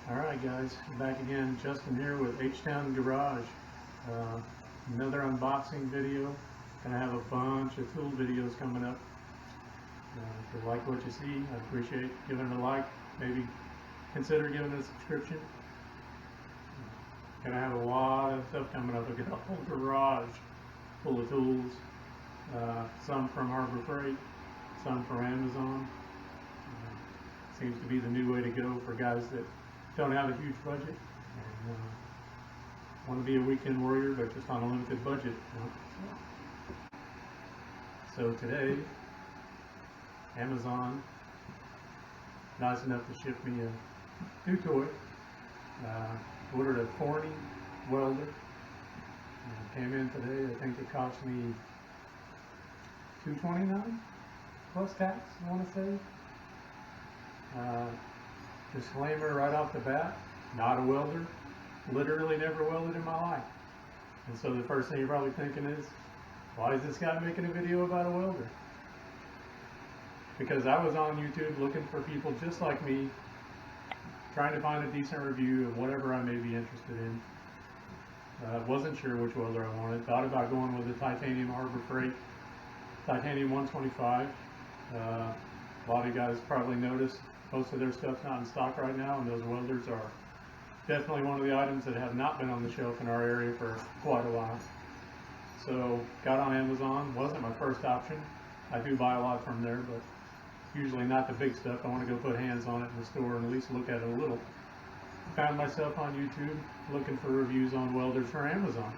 Alright guys, back again. Justin here with H-Town Garage. Another unboxing video. Gonna have a bunch of tool videos coming up. If you like what you see, I'd appreciate giving it a like. Maybe consider giving it a subscription. Gonna have a lot of stuff coming up. I've got a whole garage full of tools. Some from Harbor Freight, some from Amazon. Seems to be the new way to go for guys that don't have a huge budget and want to be a weekend warrior, but just on a limited budget. So today, Amazon nice enough to ship me a new toy. Ordered a Forney welder. Came in today. I think it cost me $229 plus tax, I want to say. Disclaimer right off the bat, not a welder, literally never welded in my life. And so the first thing you're probably thinking is, why is this guy making a video about a welder? Because I was on YouTube looking for people just like me, trying to find a decent review of whatever I may be interested in. Wasn't sure which welder I wanted, thought about going with the titanium Harbor Freight, titanium 125. A lot of you guys probably noticed most of their stuff's not in stock right now, and those welders are definitely one of the items that have not been on the shelf in our area for quite a while. So got on Amazon. Wasn't my first option. I do buy a lot from there, but usually not the big stuff. I want to go put hands on it in the store and at least look at it a little. Found myself on YouTube looking for reviews on welders for Amazon.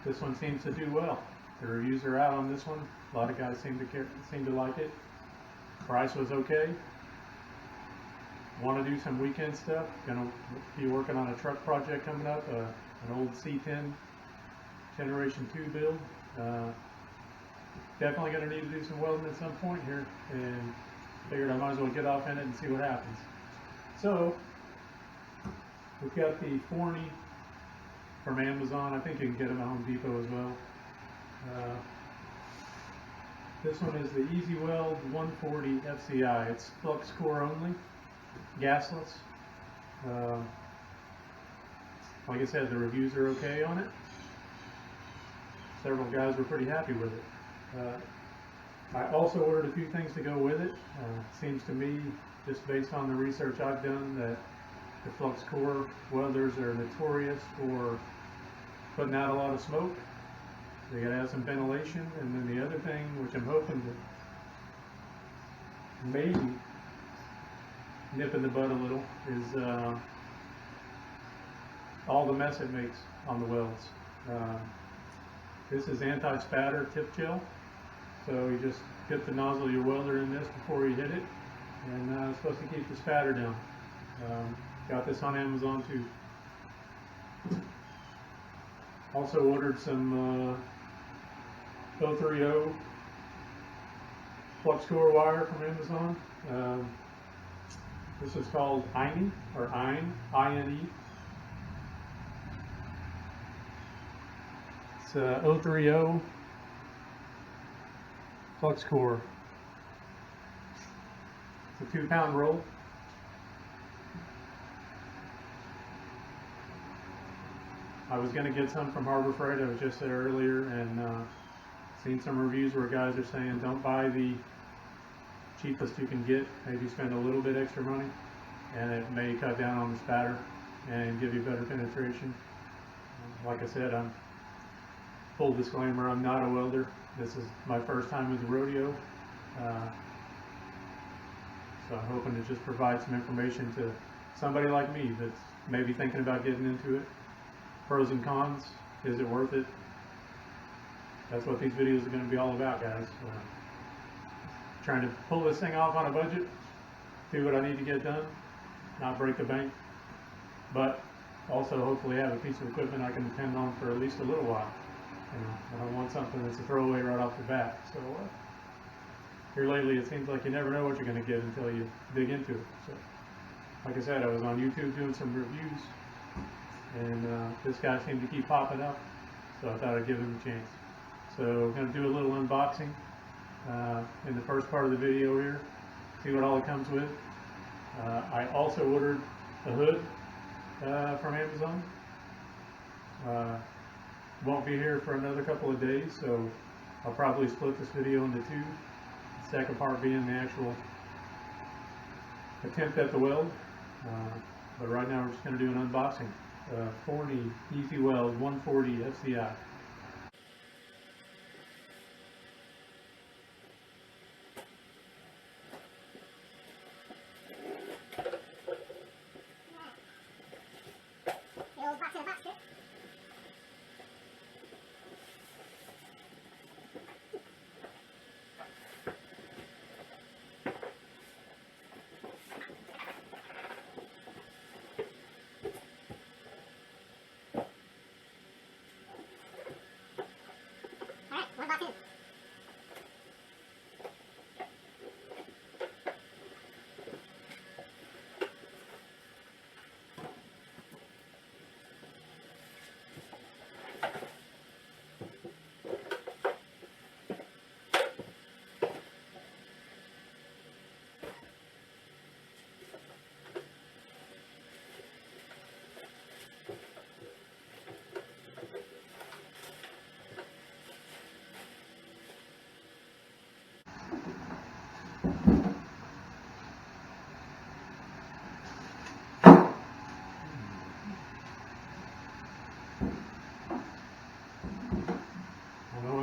This one seems to do well. The reviews are out on this one. A lot of guys seem to like it. Price was okay. Want to do some weekend stuff. Gonna be working on a truck project coming up, an old C10 Generation 2 build. Definitely going to need to do some welding at some point here, and figured I might as well get off in it and see what happens. So we've got the Forney from Amazon. I think you can get them at Home Depot as well. This one is the Weld140 FCI. It's flux core only, gasless. Like I said, the reviews are okay on it. Several guys were pretty happy with it. I also ordered a few things to go with it. Seems to me, just based on the research I've done, that the flux core welders are notorious for putting out a lot of smoke. They gotta have some ventilation, and then the other thing, which I'm hoping to maybe nip in the bud a little, is all the mess it makes on the welds. This is anti-spatter tip gel, so you just dip the nozzle of your welder in this before you hit it, and it's supposed to keep the spatter down. Got this on Amazon too. Also ordered some 030 flux core wire from Amazon. This is called INE, or INE, I-N-E. It's 030 flux core. It's a 2-pound roll. I was going to get some from Harbor Freight. I was just there earlier and seen some reviews where guys are saying don't buy the cheapest you can get. Maybe spend a little bit extra money, and it may cut down on the spatter and give you better penetration. Like I said, I'm full disclaimer, I'm not a welder. This is my first time with the rodeo. So I'm hoping to just provide some information to somebody like me that's maybe thinking about getting into it. Pros and cons, is it worth it? That's what these videos are going to be all about, guys. Trying to pull this thing off on a budget, do what I need to get done, not break the bank, but also hopefully have a piece of equipment I can depend on for at least a little while. I don't want something that's a throwaway right off the bat. So here lately it seems like you never know what you're going to get until you dig into it. So like I said, I was on YouTube doing some reviews, and this guy seemed to keep popping up, so I thought I'd give him a chance. So we're going to do a little unboxing in the first part of the video here, see what all it comes with. I also ordered a hood from Amazon. Won't be here for another couple of days, so I'll probably split this video into two. The second part being the actual attempt at the weld. But right now we're just going to do an unboxing. Forney Easy Weld 140 FCI.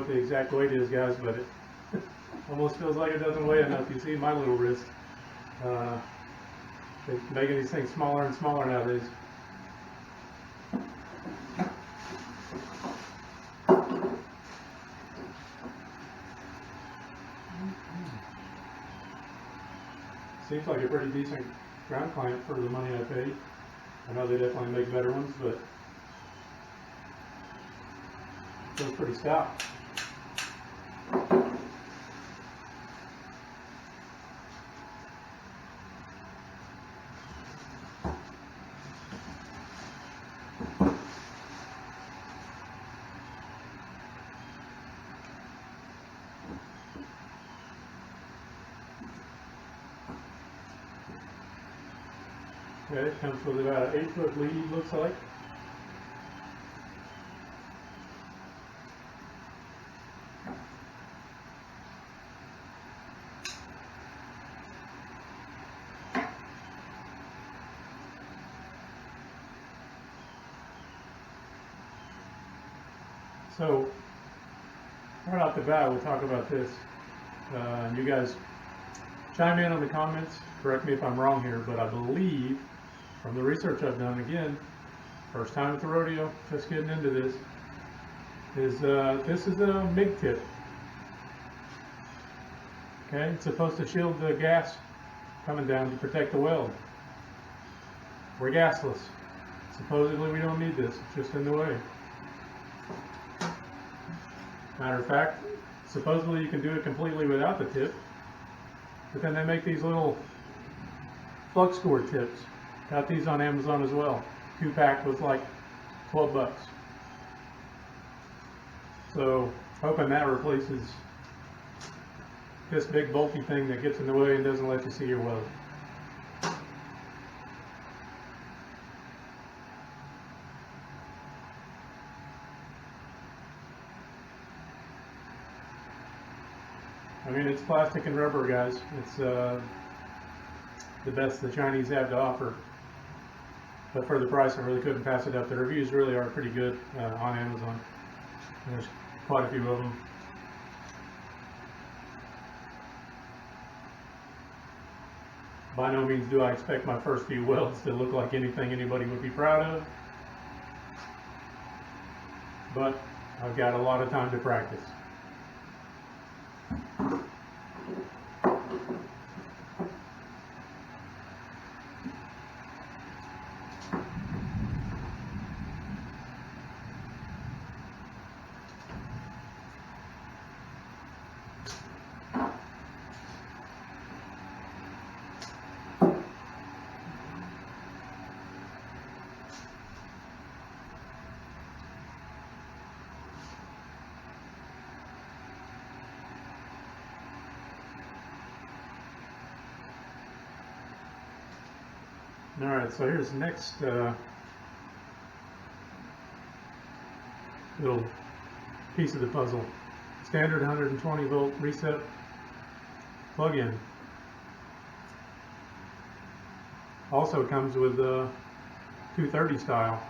The exact weight is, guys, but it almost feels like it doesn't weigh enough. You see my little wrist. They're making these things smaller and smaller nowadays. Seems like a pretty decent ground clamp for the money I paid. I know they definitely make better ones, but it feels pretty stout. Okay, it comes with about an 8-foot lead, looks like. So, right off the bat, we'll talk about this. You guys chime in on the comments, correct me if I'm wrong here, but I believe, from the research I've done, again, first time at the rodeo, just getting into this, is this is a MIG tip. Okay, it's supposed to shield the gas coming down to protect the weld. We're gasless. Supposedly we don't need this, it's just in the way. Matter of fact, supposedly you can do it completely without the tip, but then they make these little flux core tips. Got these on Amazon as well. 2-pack was like 12 bucks. So, hoping that replaces this big bulky thing that gets in the way and doesn't let you see your weld. I mean, it's plastic and rubber, guys. It's the best the Chinese have to offer. But for the price, I really couldn't pass it up. The reviews really are pretty good on Amazon. There's quite a few of them. By no means do I expect my first few welds to look like anything anybody would be proud of. But I've got a lot of time to practice. Alright, so here's the next little piece of the puzzle. Standard 120 volt reset plug-in. Also comes with 230 style.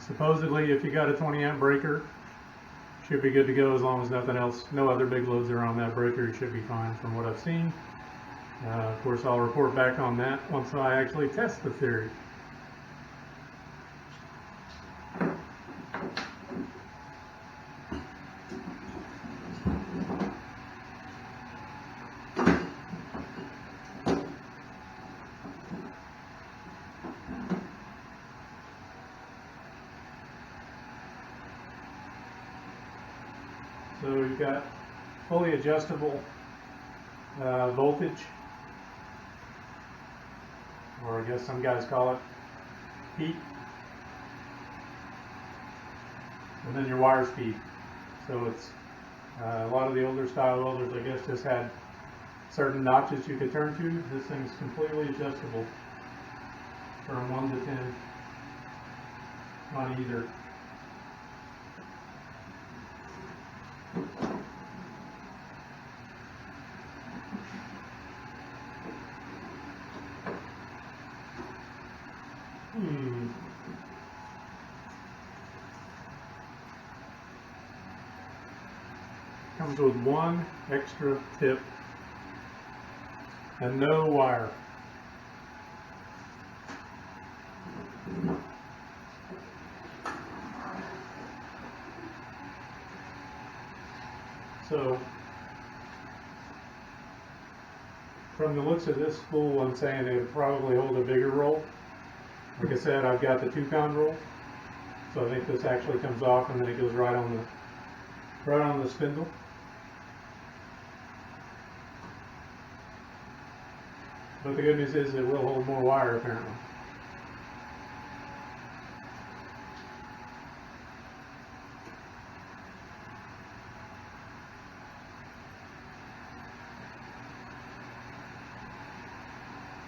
Supposedly, if you got a 20 amp breaker, should be good to go as long as nothing else, no other big loads are on that breaker. You should be fine from what I've seen. Of course, I'll report back on that once I actually test the theory. So you've got fully adjustable voltage, or I guess some guys call it heat, and then your wire speed. So it's a lot of the older style welders, I guess, just had certain notches you could turn to. This thing's completely adjustable from 1 to 10 on either. Comes with one extra tip and no wire. So from the looks of this spool, I'm saying it would probably hold a bigger roll. Like I said, I've got the 2-pound roll, so I think this actually comes off and then it goes right on the spindle. But the good news is it will hold more wire apparently.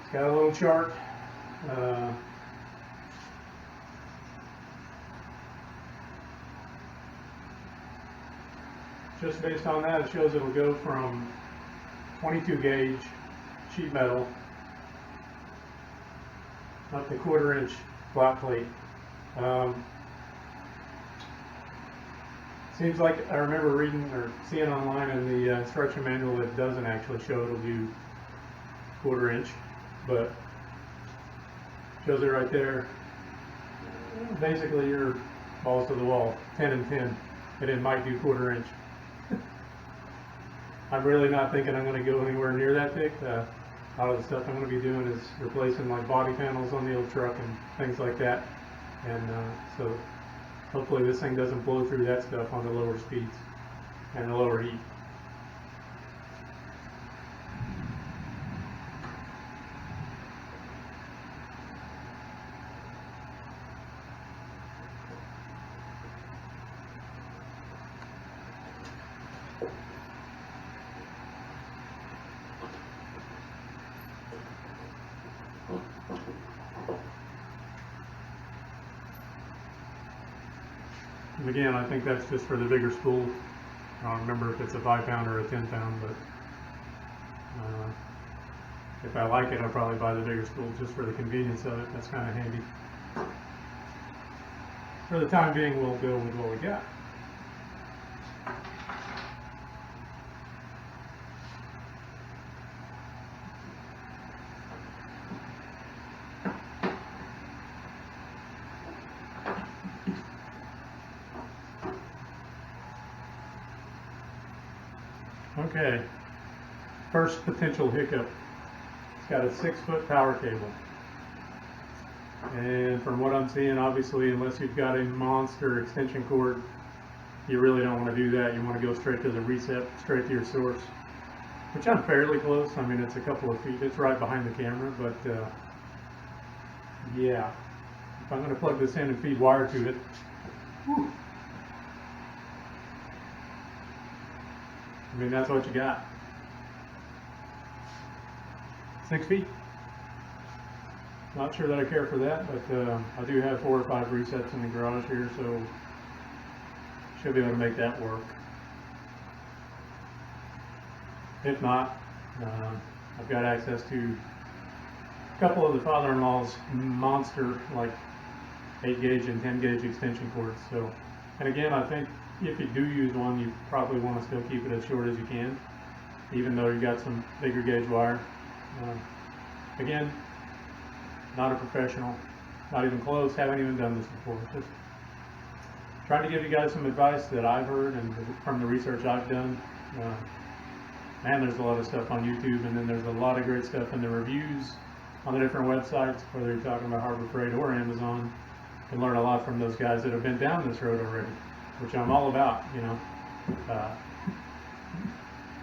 It's got a little chart. Just based on that, it shows it'll go from 22 gauge sheet metal up to 1/4 inch flat plate. Seems like I remember reading or seeing online in the instruction manual it doesn't actually show it'll do 1/4 inch, but shows it right there. Basically, your balls to the wall, 10 and 10, and it might do 1/4 inch. I'm really not thinking I'm going to go anywhere near that thick. A lot of the stuff I'm going to be doing is replacing like body panels on the old truck and things like that. And so hopefully this thing doesn't blow through that stuff on the lower speeds and the lower heat. And again, I think that's just for the bigger spool. I don't remember if it's a 5-pound or a 10-pound, but if I like it, I'll probably buy the bigger spool just for the convenience of it. That's kind of handy. For the time being, we'll go with what we got. Okay, first potential hiccup. It's got a 6-foot power cable. And from what I'm seeing, obviously, unless you've got a monster extension cord, you really don't want to do that. You want to go straight to the reset, straight to your source, which I'm fairly close. I mean, it's a couple of feet. It's right behind the camera, but yeah, if I'm going to plug this in and feed wire to it, whew, I mean, that's what you got. 6 feet. Not sure that I care for that, but I do have 4 or 5 resets in the garage here, so should be able to make that work. If not, I've got access to a couple of the father-in-law's monster, like 8 gauge and 10 gauge extension cords. So, and again, I think if you do use one, you probably want to still keep it as short as you can, even though you got some bigger gauge wire. Again, not a professional, not even close, haven't even done this before. Just trying to give you guys some advice that I've heard and from the research I've done. Man, there's a lot of stuff on YouTube, and then there's a lot of great stuff in the reviews on the different websites, whether you're talking about Harbor Freight or Amazon. You can learn a lot from those guys that have been down this road already, which I'm all about, you know.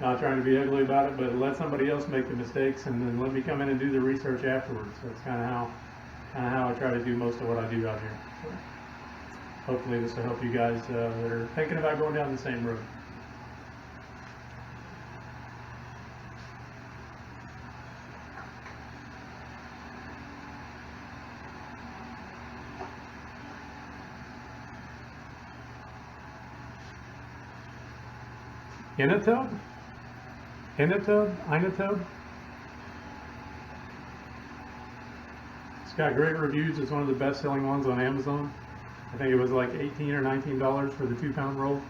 Not trying to be ugly about it, but let somebody else make the mistakes and then let me come in and do the research afterwards. So that's kind of how I try to do most of what I do out here. So hopefully this will help you guys that are thinking about going down the same road. Inatub. It's got great reviews. It's one of the best-selling ones on Amazon. I think it was like $18 or $19 for the 2-pound roll.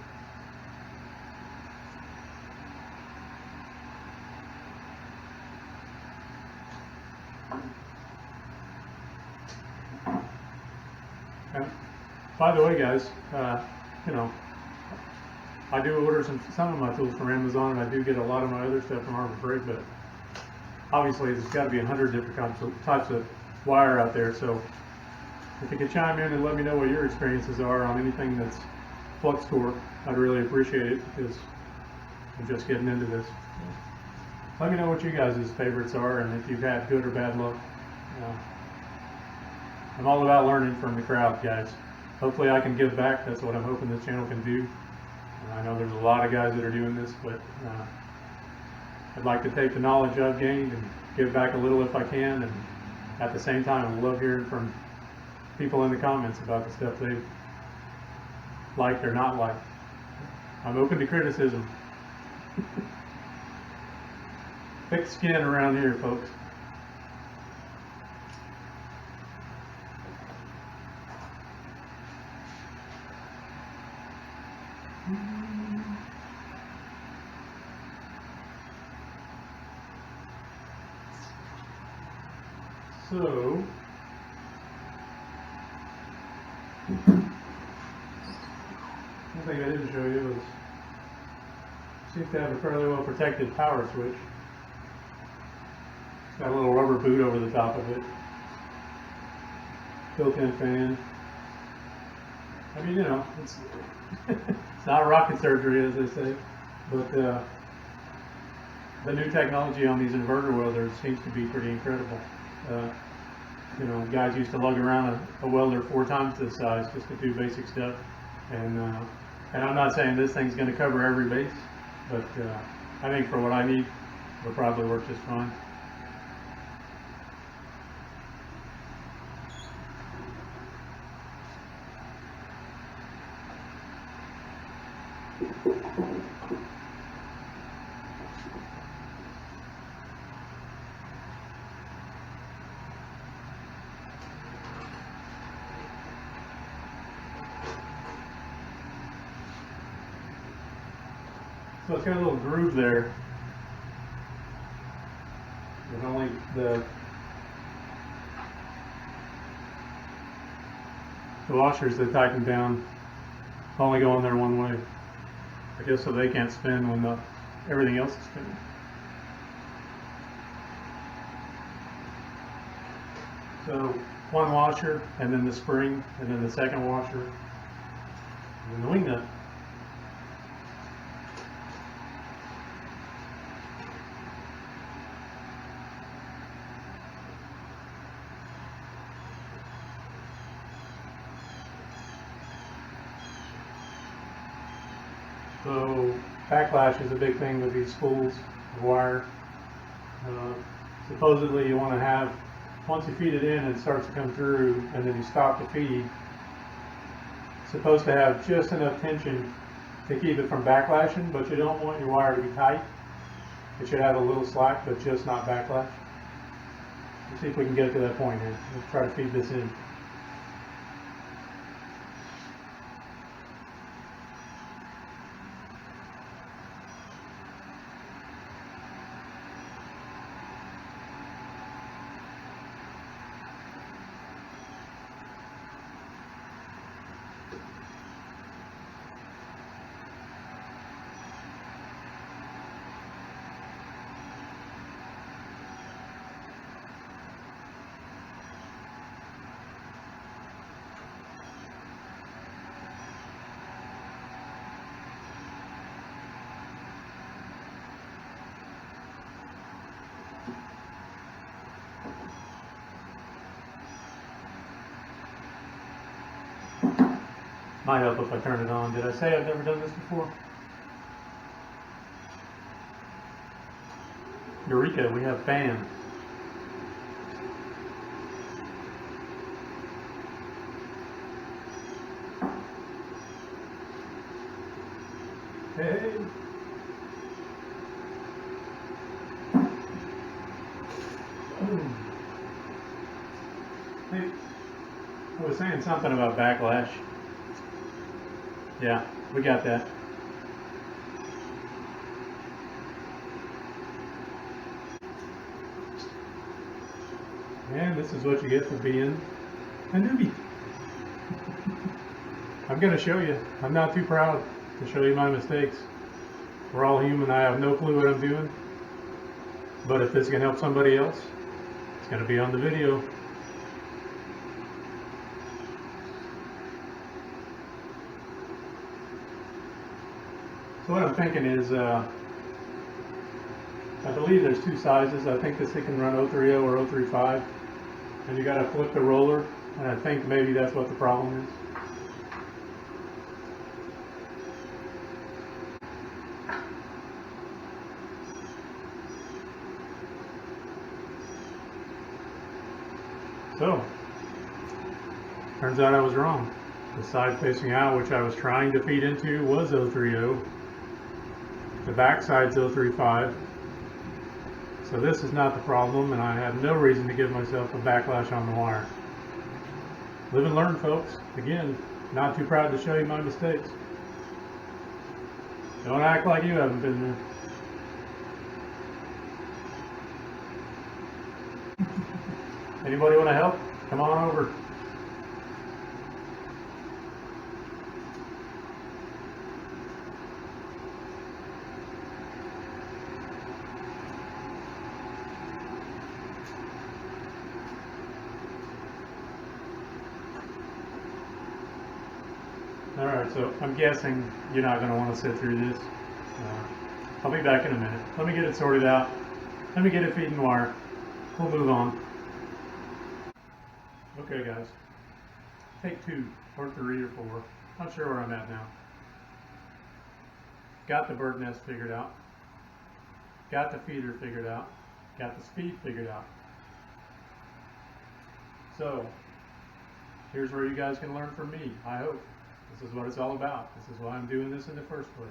And by the way, guys, you know, I do order some of my tools from Amazon, and I do get a lot of my other stuff from Harbor Freight, but obviously there's got to be 100 different types of wire out there. So if you could chime in and let me know what your experiences are on anything that's flux core, I'd really appreciate it, because I'm just getting into this. Let me know what you guys' favorites are, and if you've had good or bad luck. I'm all about learning from the crowd, guys. Hopefully I can give back. That's what I'm hoping this channel can do. I know there's a lot of guys that are doing this, but I'd like to take the knowledge I've gained and give back a little if I can, and at the same time I love hearing from people in the comments about the stuff they liked or not liked. I'm open to criticism. Thick skin around here, folks. So, one thing I didn't show you was, seems to have a fairly well protected power switch. It's got a little rubber boot over the top of it. Built-in fan. I mean, you know, it's it's not rocket surgery, as they say, but the new technology on these inverter welders seems to be pretty incredible. You know, guys used to lug around a welder 4 times this size just to do basic stuff, and I'm not saying this thing's going to cover every base, but I think for what I need, it'll probably work just fine. So it's got a little groove there. There's only the washers that tighten down only go in there one way. I guess so they can't spin when everything else is spinning. So one washer, and then the spring, and then the second washer, and then the wing nut. So backlash is a big thing with these spools of wire. supposedly you want to have, once you feed it in and it starts to come through and then you stop the feed, it's supposed to have just enough tension to keep it from backlashing, but you don't want your wire to be tight. It should have a little slack, but just not backlash. Let's see if we can get it to that point here. Let's try to feed this in. Might help if I turn it on. Did I say I've never done this before? Eureka, we have fan. Hey. Hey. I was saying something about backlash. Yeah, we got that. And this is what you get for being a newbie. I'm going to show you. I'm not too proud to show you my mistakes. We're all human. I have no clue what I'm doing. But if this can help somebody else, it's going to be on the video. So what I'm thinking is, I believe there's two sizes. I think this thing can run 030 or 035, and you got to flip the roller, and I think maybe that's what the problem is. So, turns out I was wrong. The side facing out, which I was trying to feed into, was 030. The back side's 035. So this is not the problem, and I have no reason to give myself a backlash on the wire. Live and learn, folks. Again, not too proud to show you my mistakes. Don't act like you haven't been there. Anybody want to help? Come on over. Alright, so I'm guessing you're not going to want to sit through this. I'll be back in a minute. Let me get it sorted out. Let me get it feeding wire. We'll move on. Okay guys, take 2 or 3 or 4. Not sure where I'm at now. Got the bird nest figured out. Got the feeder figured out. Got the speed figured out. So, here's where you guys can learn from me, I hope. This is what it's all about. This is why I'm doing this in the first place.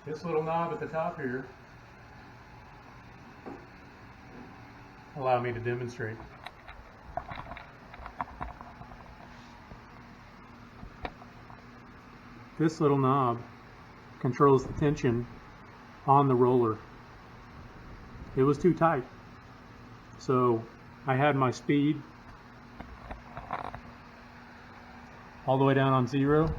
This little knob at the top here, allow me to demonstrate. This little knob controls the tension on the roller. It was too tight. So I had my speed all the way down on 0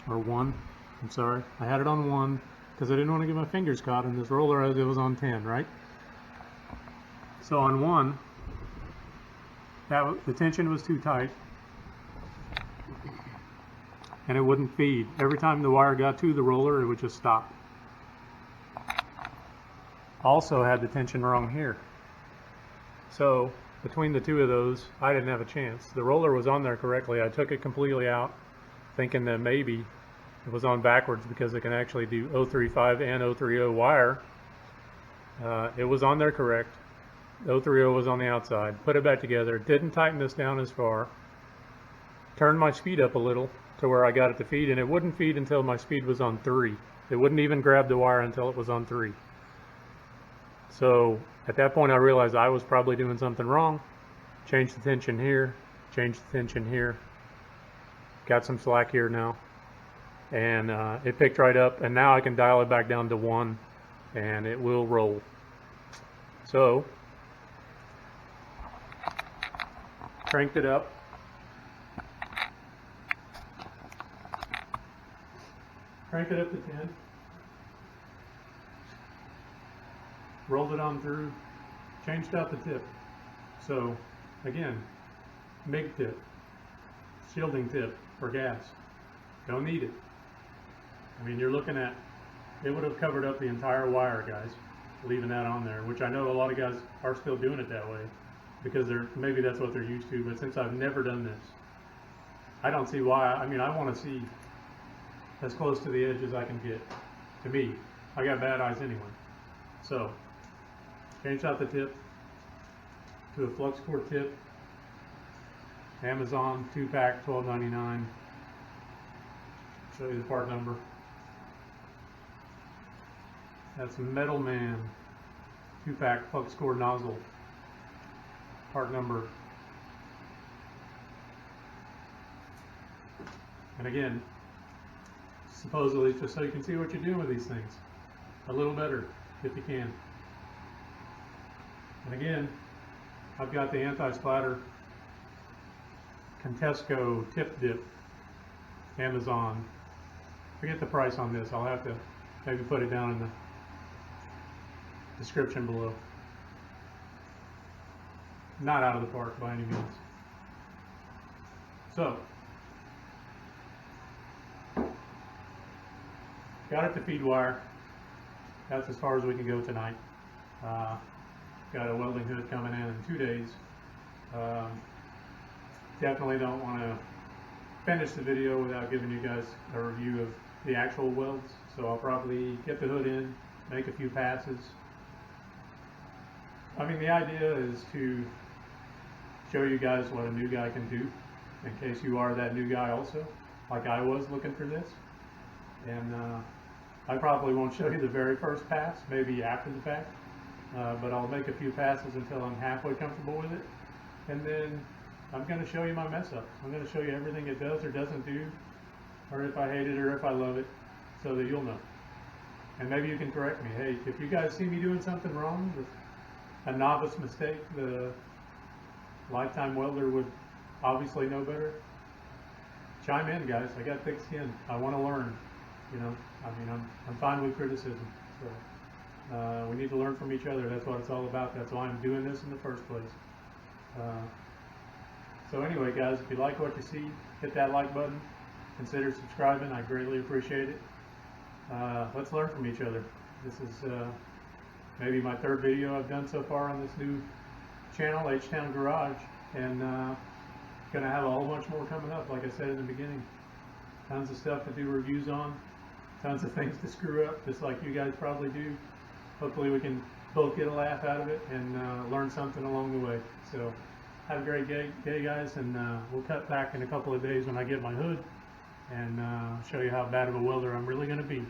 or 1. I'm sorry. I had it on 1 because I didn't want to get my fingers caught in this roller as it was on 10, right? So on 1, the tension was too tight and it wouldn't feed. Every time the wire got to the roller, it would just stop. Also had the tension wrong here. So between the two of those, I didn't have a chance. The roller was on there correctly. I took it completely out, thinking that maybe It was on backwards because it can actually do 035 and 030 wire. It was on there correct. 030 was on the outside. Put it back together. Didn't tighten this down as far. Turned my speed up a little to where I got it to feed, and it wouldn't feed until my speed was on 3. It wouldn't even grab the wire until it was on 3. So at that point I realized I was probably doing something wrong. Changed the tension here, changed the tension here. Got some slack here now. And it picked right up, and now I can dial it back down to 1 and it will roll. So cranked it up. Cranked it up to 10. Rolled it on through. Changed out the tip. So again, MIG tip. Shielding tip for gas. Don't need it. I mean, you're looking at, it would have covered up the entire wire, guys, leaving that on there, which I know a lot of guys are still doing it that way because maybe that's what they're used to, but since I've never done this, I don't see why. I mean, I want to see as close to the edge as I can get. To me, I got bad eyes anyway. So, changed out the tip to a flux core tip. Amazon 2-pack, $12.99. Show you the part number. That's Metal Man 2-pack flux core nozzle. Part number. And again, supposedly just so you can see what you're doing with these things a little better if you can. And again, I've got the anti-splatter Contesco tip dip, Amazon. Forget the price on this. I'll have to maybe put it down in the description below. Not out of the park by any means. So, got it to feed wire. That's as far as we can go tonight. Got a welding hood coming in 2 days. Definitely don't want to finish the video without giving you guys a review of the actual welds. So I'll probably get the hood in, make a few passes. I mean, the idea is to show you guys what a new guy can do, in case you are that new guy also, like I was looking for this. And I probably won't show you the very first pass, maybe after the fact, but I'll make a few passes until I'm halfway comfortable with it. And then I'm going to show you my mess ups. I'm going to show you everything it does or doesn't do, or if I hate it or if I love it, so that you'll know. And maybe you can correct me. Hey, if you guys see me doing something wrong with a novice mistake, the lifetime welder would obviously know better. Chime in, guys. I got thick skin. I want to learn. You know, I mean, I'm fine with criticism. So we need to learn from each other. That's what it's all about. That's why I'm doing this in the first place. So anyway, guys, if you like what you see, hit that like button. Consider subscribing. I greatly appreciate it. Let's learn from each other. This is maybe my 3rd video I've done so far on this new channel, H-Town Garage, and gonna have a whole bunch more coming up, like I said in the beginning. Tons of stuff to do reviews on, tons of things to screw up, just like you guys probably do. Hopefully we can both get a laugh out of it and learn something along the way. So have a great day guys, and we'll cut back in a couple of days when I get my hood and show you how bad of a welder I'm really going to be.